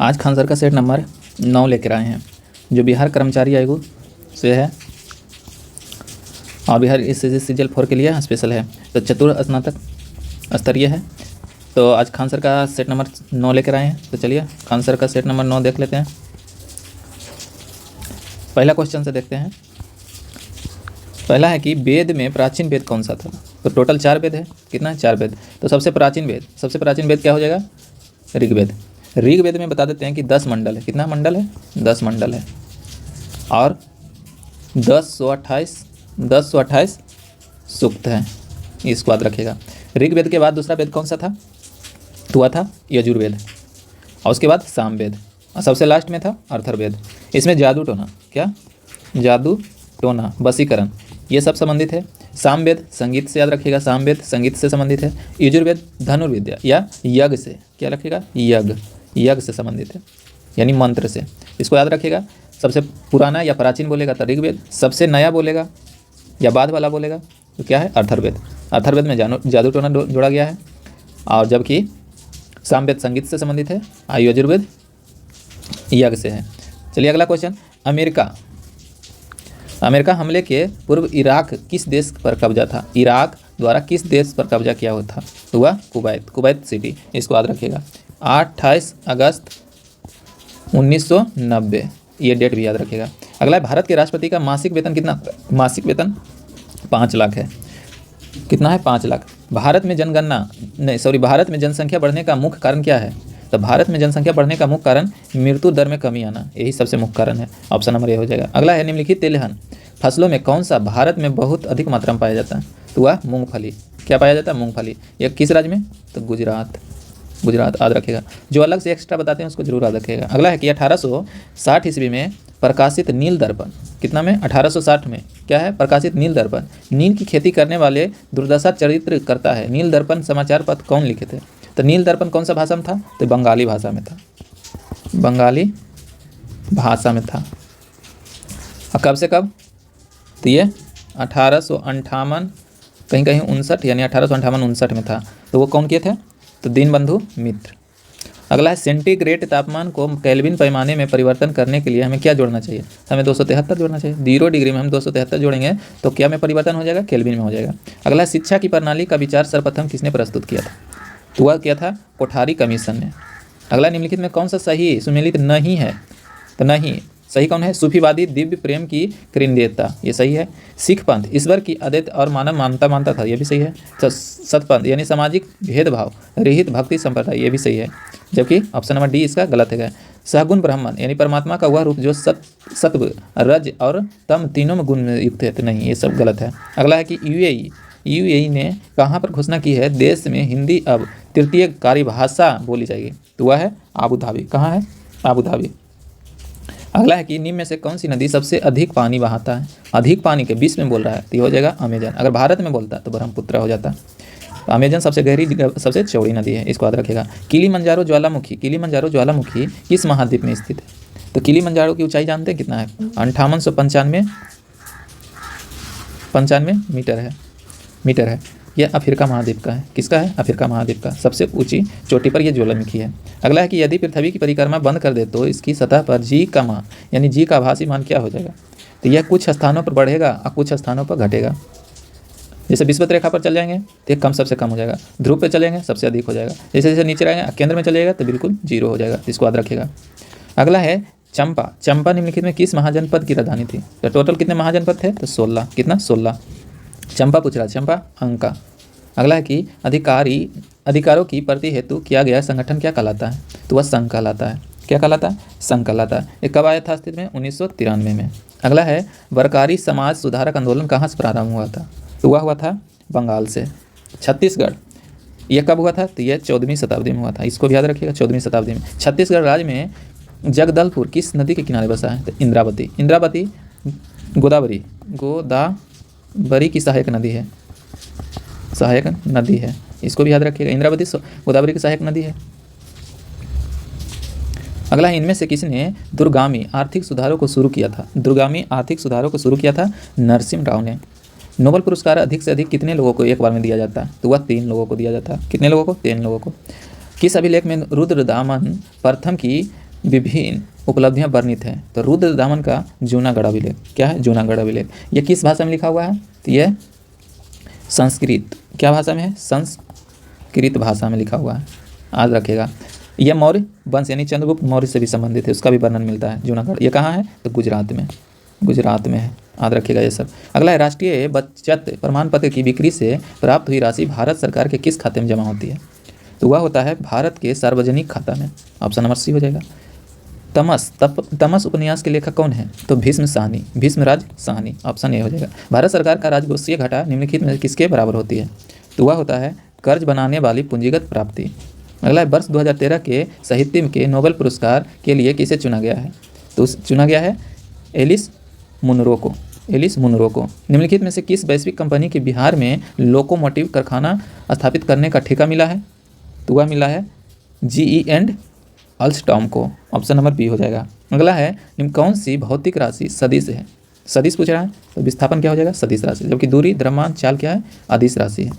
आज खान सर का set number 9 लेकर आए हैं, जो बिहार कर्मचारी आयोग से है और बिहार इस सीजल 4 के लिए स्पेशल है। तो चतुर्थ स्नातक स्तरीय है। तो आज खान सर का सेट नंबर 9 लेकर आए हैं। तो चलिए खान सर का सेट नंबर 9 देख लेते हैं। पहला क्वेश्चन से देखते हैं। पहला है कि वेद में प्राचीन वेद कौन सा था। तो टोटल 4 वेद है। कितना है? 4 वेद। तो सबसे प्राचीन वेद क्या हो जाएगा? ऋग्वेद। ऋग्वेद में बता देते हैं कि 10 मंडल है। कितना मंडल है? 10 मंडल है और 1028 सूक्त है। इसको याद रखिएगा। ऋग्वेद के बाद दूसरा वेद कौन सा था? तो वह था यजुर्वेद और उसके बाद सामवेद और सबसे लास्ट में था अर्थर्वेद। इसमें जादू टोना, क्या जादू टोना, वशीकरण, ये सब संबंधित है। सामवेद संगीत से याद रखिएगा, सामवेद संगीत से संबंधित है। यजुर्वेद धनुर्विद्या या यज्ञ से, क्या रखिएगा? यज्ञ से संबंधित है, यानी मंत्र से। इसको याद रखिएगा। सबसे पुराना या प्राचीन बोलेगा तो ऋग्वेद, सबसे नया बोलेगा या बाद वाला बोलेगा तो क्या है? अर्थर्वेद। अर्थर्वेद में जादू टोना जोड़ा गया है और जबकि सामवेद संगीत से संबंधित है, यजुर्वेद यज्ञ से है। चलिए अगला क्वेश्चन। अमेरिका हमले के पूर्व इराक किस देश पर कब्जा था? इराक द्वारा किस देश पर कब्जा किया हुआ था? तो वह कुवैत सिटी। इसको याद रखिएगा। 28 अगस्त 1990, ये डेट भी याद रखिएगा। अगला है भारत के राष्ट्रपति का मासिक वेतन कितना? मासिक वेतन 5 लाख है। कितना है? 5 लाख। भारत में जनसंख्या बढ़ने का मुख्य कारण क्या है? तो भारत में जनसंख्या बढ़ने का मुख्य कारण मृत्यु दर में कमी आना, यही सबसे मुख्य कारण है। ऑप्शन नंबर ए हो जाएगा। अगला है निम्नलिखित तिलहन फसलों में कौन सा भारत में बहुत अधिक मात्रा में पाया जाता है? तो वह मूंगफली। क्या पाया जाता है? मूंगफली। यह किस राज्य में? तो गुजरात याद रखेगा। जो अलग से एक्स्ट्रा बताते हैं उसको जरूर याद रखेगा। अगला है कि 1860 ईस्वी में प्रकाशित नील दर्पण, कितना में? 1860 में क्या है? प्रकाशित नील दर्पण, नील की खेती करने वाले दुर्दशा चरित्र करता है। नील दर्पण समाचार पत्र कौन लिखे थे? तो नील दर्पण कौन सा भाषा में था? तो बंगाली भाषा में था। बंगाली भाषा में था। और कब से कब? तो ये 1858 कहीं 59, यानी 1858-59 में था। तो वो कौन किए थे? तो दीनबंधु मित्र। अगला है सेंटीग्रेड तापमान को केल्विन पैमाने में परिवर्तन करने के लिए हमें क्या जोड़ना चाहिए? हमें 273 जोड़ना चाहिए। 0 डिग्री में हम 273 जोड़ेंगे तो क्या में परिवर्तन हो जाएगा? केल्विन में हो जाएगा। अगला है शिक्षा की प्रणाली का विचार सर्वप्रथम किसने प्रस्तुत किया था? तो वह क्या था? कोठारी कमीशन ने। अगला निम्नलिखित में कौन सा सही सुमेलित नहीं है? तो नहीं सही कौन है? सूफीवादी दिव्य प्रेम की कृंद्यता, ये सही है। सिख पंथ ईश्वर की अद्वैत और मानव मानता था, ये भी सही है। सतपंथ यानी सामाजिक भेदभाव रहित भक्ति संप्रदाय, ये भी सही है। जबकि ऑप्शन नंबर डी इसका गलत है। सहगुण ब्राह्मण यानी परमात्मा का वह रूप जो सत्व रज और तम तीनों में गुण में युक्त है, तो नहीं, ये सब गलत है। अगला है कि यूएई ने कहाँ पर घोषणा की है देश में हिंदी अब तृतीय कार्यभाषा बोली जाएगी? तो वह है आबू धाबी। कहाँ है? Abu Dhabi. अगला है कि निम्न में से कौन सी नदी सबसे अधिक पानी बहाता है? अधिक पानी के विश्व में बोल रहा है तो ये हो जाएगा अमेजन। अगर भारत में बोलता तो ब्रह्मपुत्र हो जाता। तो अमेजन सबसे गहरी सबसे चौड़ी नदी है, इसको याद रखेगा। किलिमंजारो ज्वालामुखी किस महाद्वीप में स्थित है? तो किलिमंजारो की ऊंचाई जानते हैं कितना है? 5895 मीटर है। यह अफ्रीका महाद्वीप का है। किसका है? अफ्रीका महाद्वीप का सबसे ऊंची चोटी पर यह ज्वालामुखी है। अगला है कि यदि पृथ्वी की परिक्रमा बंद कर दे तो इसकी सतह पर जी का मान यानी जी का आभासी मान क्या हो जाएगा? तो यह कुछ स्थानों पर बढ़ेगा और कुछ स्थानों पर घटेगा। जैसे विषुवत रेखा पर चल जाएंगे तो ये कम सबसे कम हो जाएगा, ध्रुव पे चलेंगे सबसे अधिक हो जाएगा, जैसे जैसे नीचे रहेंगे केंद्र में चलेगा तो बिल्कुल 0 हो जाएगा। इसको याद रखिएगा। अगला है चंपा निम्नलिखित में किस महाजनपद की राजधानी थी? तो टोटल कितने महाजनपद थे? तो 16। कितना? 16। चंपा पूछ रहा, चंपा अंका। अगला है कि अधिकारों की प्रति हेतु किया गया संगठन क्या कहलाता है? तो वह संघ कहलाता है। क्या कहलाता है? संघ कहलाता है। ये कब आया था अस्तित्व में? 1993 में। अगला है वरकारी समाज सुधारक आंदोलन कहाँ से प्रारंभ हुआ था? तो वह हुआ था बंगाल से। छत्तीसगढ़ यह कब हुआ था? तो यह 14वीं शताब्दी में हुआ था। इसको भी याद रखिएगा, 14वीं शताब्दी में। छत्तीसगढ़ राज्य में जगदलपुर किस नदी के किनारे बसा है? तो इंद्रावती गोदावरी की सहायक नदी है। इसको भी याद रखिएगा। इंद्रावती गोदावरी की सहायक नदी है। अगला है इनमें से किसने दूरगामी आर्थिक सुधारों को शुरू किया था? दूरगामी आर्थिक सुधारों को शुरू किया था नरसिम्हा राव ने। नोबेल पुरस्कार अधिक से अधिक कितने लोगों को एक बार में दिया जाता है? तो वह 3 लोगों को दिया जाता है। कितने लोगों को? 3 लोगों को। किस अभिलेख में रुद्रदामन प्रथम की विभिन्न उपलब्धियां वर्णित हैं। तो रुद्र दामन का जूनागढ़ अभिलेख क्या है? जूनागढ़ अभिलेख। ये किस भाषा में लिखा हुआ है? तो यह संस्कृत, क्या भाषा में है? संस्कृत भाषा में लिखा हुआ है, याद रखिएगा। यह मौर्य वंश यानी चंद्रगुप्त मौर्य से भी संबंधित है, उसका भी वर्णन मिलता है। जूनागढ़ ये कहाँ है? तो गुजरात में, गुजरात में है, याद रखिएगा ये सब। अगला है, राष्ट्रीय बचत प्रमाण पत्र की बिक्री से प्राप्त हुई राशि भारत सरकार के किस खाते में जमा होती है? तो वह होता है भारत के सार्वजनिक खाता में। ऑप्शन नंबर सी हो जाएगा। तमस उपन्यास के लेखक कौन है? तो भीष्म साहनी, भीष्मराज साहनी, ऑप्शन ए हो जाएगा। भारत सरकार का राजकोषीय घाटा निम्नलिखित में किसके बराबर होती है? तो वह होता है कर्ज बनाने वाली पूंजीगत प्राप्ति। अगला है, वर्ष 2013 के साहित्य के नोबेल पुरस्कार के लिए किसे चुना गया है? तो चुना गया है एलिस मुनरो को, एलिस मुनरो को। निम्नलिखित में से किस वैश्विक कंपनी के बिहार में लोकोमोटिव कारखाना स्थापित करने का ठेका मिला है? तो वह मिला है GE एंड अल्स्टॉम को। ऑप्शन नंबर बी हो जाएगा। अगला है, निम्न कौन सी भौतिक राशि सदिश है? सदिश पूछ रहा है, तो विस्थापन क्या हो जाएगा? सदिश राशि। जबकि दूरी, द्रव्यमान, चाल क्या है? अदिश राशि है,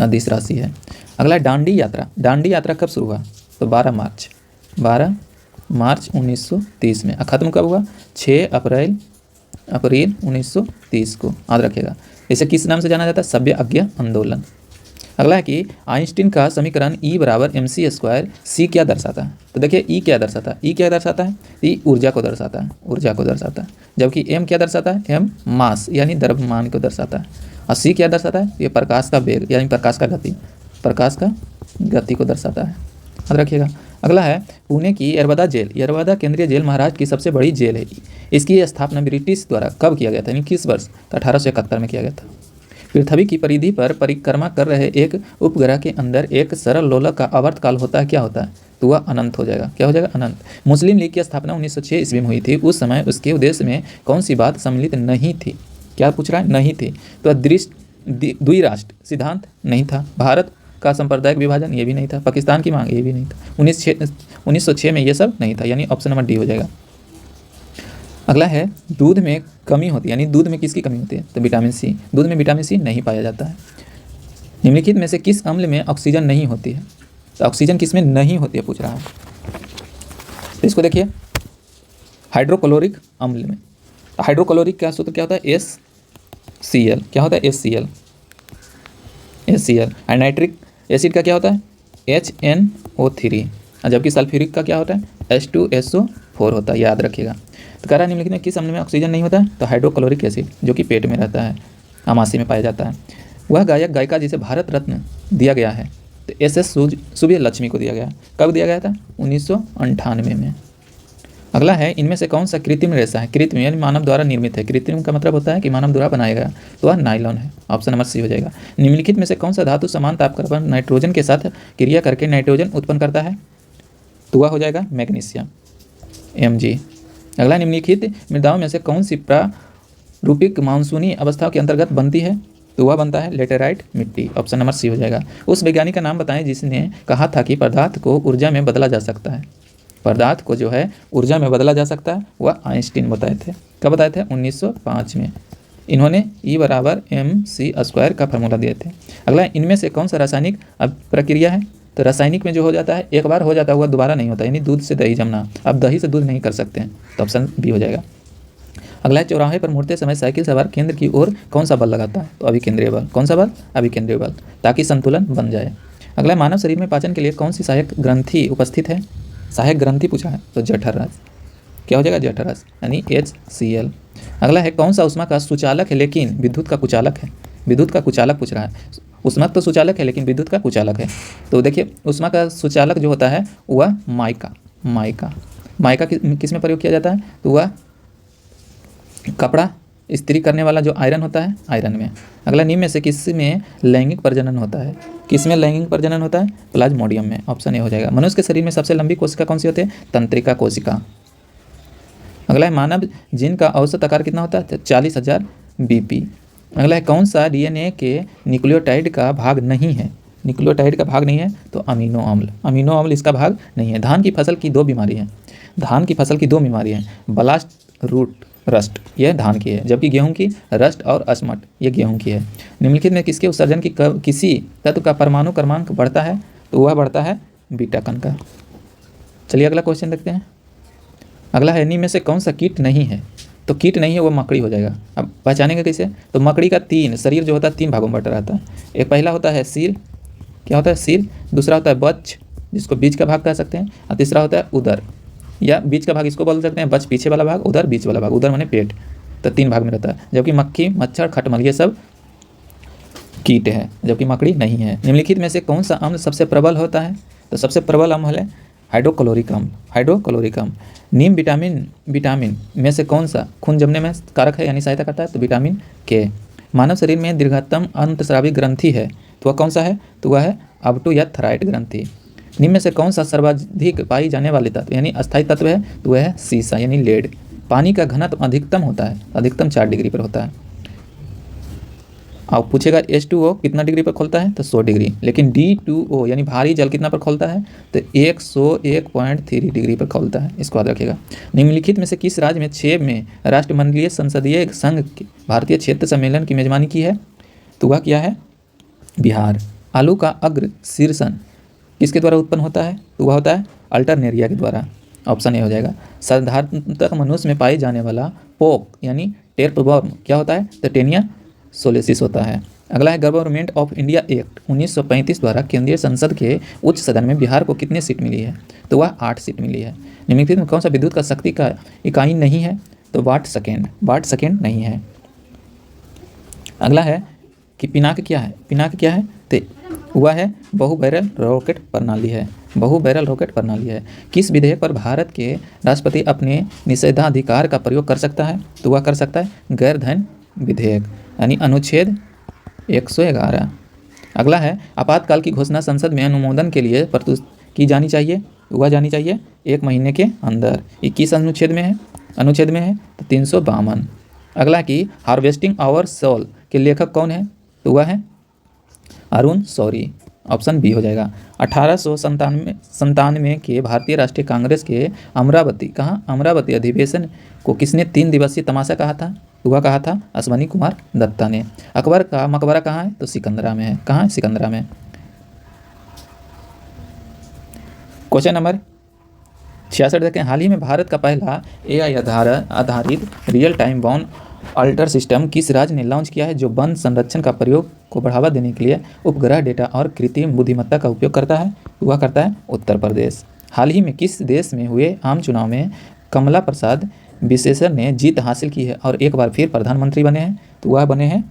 अदिश राशि है। अगला है, दांडी यात्रा। दांडी यात्रा कब शुरू हुआ? तो 12 मार्च 1930 में। खत्म कब हुआ? 6 अप्रैल 1930 को, याद रखिएगा। इसे किस नाम से जाना जाता है? सभ्य आज्ञा आंदोलन। अगला है कि आइंस्टीन का समीकरण E बराबर mc² C क्या दर्शाता है? तो देखिए E क्या दर्शाता है? E क्या दर्शाता है? E ऊर्जा को दर्शाता है, ऊर्जा को दर्शाता है। जबकि M क्या दर्शाता है? M मास यानी द्रव्यमान को दर्शाता है। और C क्या दर्शाता है? ये प्रकाश का वेग यानी प्रकाश का गति, प्रकाश का गति को दर्शाता है, याद रखिएगा। अगला है, पुणे की यरवदा जेल, यरवदा केंद्रीय जेल महाराष्ट्र की सबसे बड़ी जेल है। इसकी स्थापना ब्रिटिश द्वारा कब किया गया था? यानी किस वर्ष? तो 1871 में किया गया था। पृथ्वी की परिधि पर परिक्रमा कर रहे एक उपग्रह के अंदर एक सरल लोलक का आवर्तकाल होता है, क्या होता है? तो वह अनंत हो जाएगा, क्या हो जाएगा? अनंत। मुस्लिम लीग की स्थापना 1906 ईस्वी में हुई थी। उस समय उसके उद्देश्य में कौन सी बात सम्मिलित नहीं थी? क्या पूछ रहा है? नहीं थी। तो द्विराष्ट्र सिद्धांत नहीं था। भारत का सांप्रदायिक विभाजन, ये भी नहीं था। पाकिस्तान की मांग, ये भी नहीं था। 1906 में ये सब नहीं था, यानी ऑप्शन नंबर डी हो जाएगा। अगला है, दूध में कमी होती है, यानी दूध में किसकी कमी होती है? तो विटामिन सी। दूध में विटामिन सी नहीं पाया जाता है। निम्नलिखित में से किस अम्ल में ऑक्सीजन नहीं होती है? तो ऑक्सीजन किस में नहीं होती है पूछ रहा है। तो इसको देखिए, हाइड्रोक्लोरिक अम्ल में। हाइड्रोक्लोरिक का सूत्र क्या होता है? HCl। क्या होता है? HCl। और नाइट्रिक एसिड का क्या होता है? HNO3। जबकि सल्फ्यूरिक का क्या होता है? H2SO4 होता है, याद रखिएगा। तो कह रहा है, निम्नलिखित में किस अम्ल में ऑक्सीजन नहीं होता है? तो हाइड्रोक्लोरिक एसिड, जो कि पेट में रहता है, आमाशय में पाया जाता है। वह गायक गायिका जिसे भारत रत्न दिया गया है, तो SS सुब्बलक्ष्मी को दिया गया। कब दिया गया था? 1998 में। अगला है, इनमें से कौन सा कृत्रिम रेशा है? कृत्रिम यानी मानव द्वारा निर्मित है। कृत्रिम का मतलब होता है कि मानव द्वारा बनाया गया, तो वह नायलॉन है। ऑप्शन नंबर सी हो जाएगा। निम्नलिखित में से कौन सा धातु समान तापक्रम पर नाइट्रोजन के साथ क्रिया करके नाइट्रोजन उत्पन्न करता है? तो वह हो जाएगा मैग्नीशियम, Mg। अगला, निम्नलिखित मृदाओं में से कौन सी प्रारूपिक मानसूनी अवस्था के अंतर्गत बनती है? तो वह बनता है लेटेराइट मिट्टी। ऑप्शन नंबर सी हो जाएगा। उस वैज्ञानिक का नाम बताएं जिसने कहा था कि पदार्थ को ऊर्जा में बदला जा सकता है। पदार्थ को जो है ऊर्जा में बदला जा सकता है, वह आइंस्टीन बताए थे। कब बताए थे? 1905 में। इन्होंने E बराबर mc² का फार्मूला दिए थे। अगला, इनमें से कौन सा रासायनिक प्रक्रिया है? तो रासायनिक में जो हो जाता है, एक बार हो जाता है, वह दोबारा नहीं होता, यानी दूध से दही जमना। अब दही से दूध नहीं कर सकते हैं, तो ऑप्शन बी हो जाएगा। अगला है, चौराहे पर मुड़ते समय साइकिल सवार केंद्र की ओर कौन सा बल लगाता है? तो अभिकेंद्रीय बल। कौन सा बल? अभिकेंद्रीय बल, ताकि संतुलन बन जाए। अगला, मानव शरीर में पाचन के लिए कौन सी सहायक ग्रंथि उपस्थित है? सहायक ग्रंथि पूछा है, तो जठररस। क्या हो जाएगा? जठररस, यानी HCl। अगला है, कौन सा ऊष्मा का सुचालक है लेकिन विद्युत का कुचालक है? विद्युत का कुचालक पूछ रहा है। ऊष्मा तो सुचालक है लेकिन विद्युत का कुचालक है। तो देखिए, ऊष्मा का सुचालक जो होता है वह माइका किस में प्रयोग किया जाता है? तो वह कपड़ा इस्त्री करने वाला जो आयरन होता है, आयरन में। अगला, निम्न में से किस में लैंगिक प्रजनन होता है? किस में लैंगिक प्रजनन होता है? प्लाज्मोडियम में। ऑप्शन ए हो जाएगा। मनुष्य के शरीर में सबसे लंबी कोशिका कौन सी होती है? तंत्रिका कोशिका। अगला है, मानव जिन का औसत आकार कितना होता है? 40,000 BP। अगला है, कौन सा DNA के न्यूक्लियोटाइड का भाग नहीं है? न्यूक्लियोटाइड का भाग नहीं है, तो अमीनो अम्ल। अमीनो अम्ल इसका भाग नहीं है। धान की फसल की 2 बीमारी हैं। धान की फसल की 2 बीमारी हैं, ब्लास्ट रूट रस्ट, यह धान की है। जबकि गेहूं की रस्ट और अस्मट, यह गेहूं की है। निम्नलिखित में किसके उत्सर्जन की किसी तत्व का परमाणु क्रमांक बढ़ता है? तो वह बढ़ता है बीटा कण का। चलिए अगला क्वेश्चन देखते हैं। अगला है, इन्हीं में से कौन सा कीट नहीं है? तो कीट नहीं है वो मकड़ी हो जाएगा। अब पहचानेंगे कैसे? तो मकड़ी का तीन शरीर जो होता है 3 भागों में बटा रहता है। एक पहला होता है सील, क्या होता है सील, दूसरा होता है बच जिसको बीच का भाग कह सकते हैं, और तीसरा होता है उदर, या बीच का भाग इसको बोल सकते हैं, बच पीछे वाला भाग, उदर बीच वाला भाग, उदर माने पेट। तो 3 भाग में रहता है, जबकि मक्खी, मच्छर, खटमल ये सब कीट है, जबकि मकड़ी नहीं है। निम्नलिखित में से कौन सा अम्ल सबसे प्रबल होता है? तो सबसे प्रबल अम्ल है हाइड्रोक्लोरिक अम्ल, हाइड्रोक्लोरिक अम्ल। नीम विटामिन में से कौन सा खून जमने में कारक है यानी सहायता करता है? तो विटामिन के। मानव शरीर में दीर्घतम अंतस्रावी ग्रंथि है, तो वह कौन सा है? तो वह है अबटू या थराइड ग्रंथि। निम्न में से कौन सा सर्वाधिक पाई जाने वाले तत्व यानी अस्थायी तत्व है? तो वह है सीसा यानी लेड। पानी का घनत्व अधिकतम होता है, अधिकतम 4 डिग्री पर होता है। अब पूछेगा H2O कितना डिग्री पर खोलता है? तो 100 डिग्री। लेकिन D2O यानी भारी जल कितना पर खोलता है? तो 101.3 डिग्री पर खोलता है, इसको याद रखिएगा। निम्नलिखित में से किस राज्य में 6 में राष्ट्रमंडलीय संसदीय संघ के भारतीय क्षेत्र सम्मेलन की मेजबानी की है? तो वह क्या है? बिहार। आलू का अग्र शीर्षण किसके द्वारा उत्पन्न होता है? तो वह होता है अल्टरनेरिया के द्वारा। ऑप्शन ए हो जाएगा। साधारणतः मनुष्य में पाई जाने वाला पोक यानी टेपवर्म क्या होता है? तो टेनिया सोलेसिस होता है। अगला है, गवर्नमेंट ऑफ इंडिया एक्ट 1935 द्वारा केंद्रीय संसद के उच्च सदन में बिहार को कितनी सीट मिली है? तो वह 8 सीट मिली है। निम्नलिखित में कौन सा विद्युत का शक्ति का इकाई नहीं है? तो वाट सेकेंड नहीं है। अगला है कि पिनाक क्या है? पिनाक क्या है? तो वह है बहु बैरल रॉकेट प्रणाली है, बहु बैरल रॉकेट प्रणाली है। किस विधेयक पर भारत के राष्ट्रपति अपने निषेधाधिकार का प्रयोग कर सकता है? तो वह कर सकता है गैर धन विधेयक यानी अनुच्छेद 111। अगला है, आपातकाल की घोषणा संसद में अनुमोदन के लिए प्रस्तुत की जानी चाहिए, वह जानी चाहिए 1 महीने के अंदर। 21 अनुच्छेद में है, तो 352। अगला कि हार्वेस्टिंग आवर सोल के लेखक कौन है? तो वह है अरुण शौरी। ऑप्शन बी हो जाएगा। 1897 के भारतीय राष्ट्रीय कांग्रेस के अमरावती अधिवेशन को किसने 3 दिवसीय तमाशा कहा था? वह कहा था अश्वनी कुमार दत्ता ने। अकबर का मकबरा कहाँ है? तो सिकंदरा में है। कहाँ है? सिकंदरा में। क्वेश्चन नंबर 66 देखें। हाल ही में भारत का पहला AI आधारित real time bound alter system किस राज्य ने लॉन्च किया है, जो वन संरक्षण का प्रयोग को बढ़ावा देने के लिए उपग्रह डेटा और कृत्रिम बुद्धिमत्ता का उपयोग करता है? वह करता है उत्तर प्रदेश। हाल ही में किस देश में हुए आम चुनाव में कमला प्रसाद विशेषर ने जीत हासिल की है और एक बार फिर प्रधानमंत्री बने हैं? तो वह बने हैं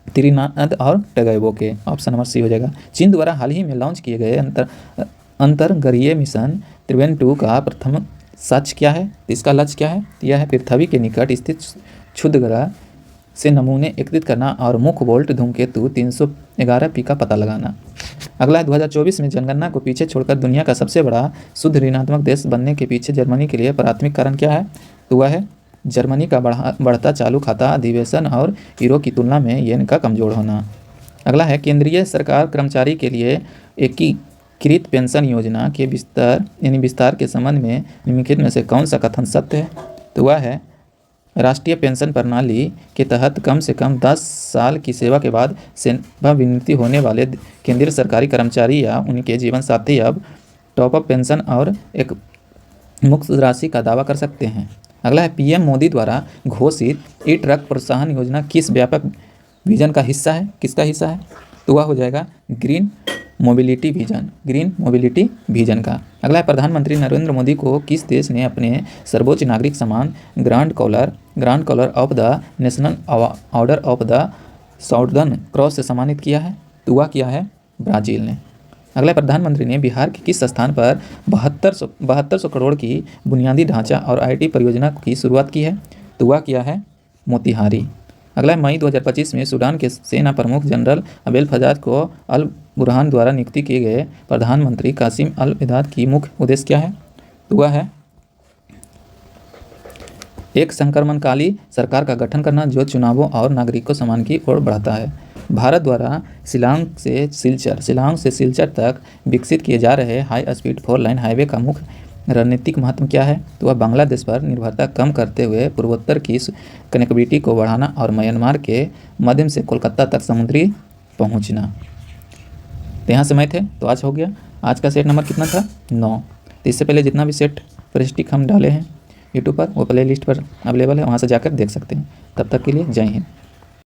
त्रिनाद और टगोए के। ऑप्शन नंबर सी हो जाएगा। चीन द्वारा हाल ही में लॉन्च किए गए अंतरंगीय मिशन त्रिवेण 2 का प्रथम सच क्या है? तो इसका लक्ष्य क्या है? यह है पृथ्वी के निकट स्थित क्षुद्र ग्रह से नमूने एकत्रित करना और मुख्य वोल्ट धूमकेतु 311P का पता लगाना। अगला है, 2024 में जनगणना को पीछे छोड़कर दुनिया का सबसे बड़ा शुद्ध ऋणात्मक देश बनने के पीछे जर्मनी के लिए प्राथमिक कारण क्या है? तो वह है जर्मनी का बढ़ता चालू खाता अधिवेशन और यूरो की तुलना में येन का कमजोर होना। अगला है, केंद्रीय सरकार कर्मचारी के लिए एकीकृत पेंशन योजना के विस्तार के संबंध में निम्नलिखित में से कौन सा कथन सत्य है? तो वह है राष्ट्रीय पेंशन प्रणाली के तहत कम से कम 10 साल की सेवा के बाद सेवानिवृत्ति होने वाले केंद्रीय सरकारी कर्मचारी या उनके जीवन साथी अब टॉपअप पेंशन और एक मुक्त राशि का दावा कर सकते हैं। अगला है, PM मोदी द्वारा घोषित ई ट्रक प्रोत्साहन योजना किस व्यापक विजन का हिस्सा है? किसका हिस्सा है? तो वह हो जाएगा ग्रीन मोबिलिटी विजन का। अगला है, प्रधानमंत्री नरेंद्र मोदी को किस देश ने अपने सर्वोच्च नागरिक सम्मान grand collar of the national order of the southern cross से सम्मानित किया है? तो वह किया है ब्राज़ील ने। अगला, प्रधानमंत्री ने बिहार के किस स्थान पर 7200 करोड़ की बुनियादी ढांचा और IT परियोजना की शुरुआत की है? तो वह किया है मोतिहारी। अगला, मई 2025 में सूडान के सेना प्रमुख जनरल अबेल फजाद को अल बुरहान द्वारा नियुक्ति किए गए प्रधानमंत्री कासिम अल इदाद की मुख्य उद्देश्य क्या है? तो वह है एक संक्रमणकाली सरकार का गठन करना जो चुनावों और नागरिकों सम्मान की ओर बढ़ाता है। भारत द्वारा शिलांग से सिलचर तक विकसित किए जा रहे हाई स्पीड 4 लाइन हाईवे का मुख्य रणनीतिक महत्व क्या है? तो वह बांग्लादेश पर निर्भरता कम करते हुए पूर्वोत्तर की कनेक्टिविटी को बढ़ाना और म्यांमार के माध्यम से कोलकाता तक समुद्री पहुंचना। तो यहाँ समय थे, तो आज हो गया। आज का सेट नंबर कितना था? 9। तो इससे पहले जितना भी सेट स्टैटिस्टिक्स हम डाले हैं यूट्यूब पर, वो प्ले लिस्ट पर अवेलेबल है, वहाँ से जाकर देख सकते हैं। तब तक के लिए जय हिंद।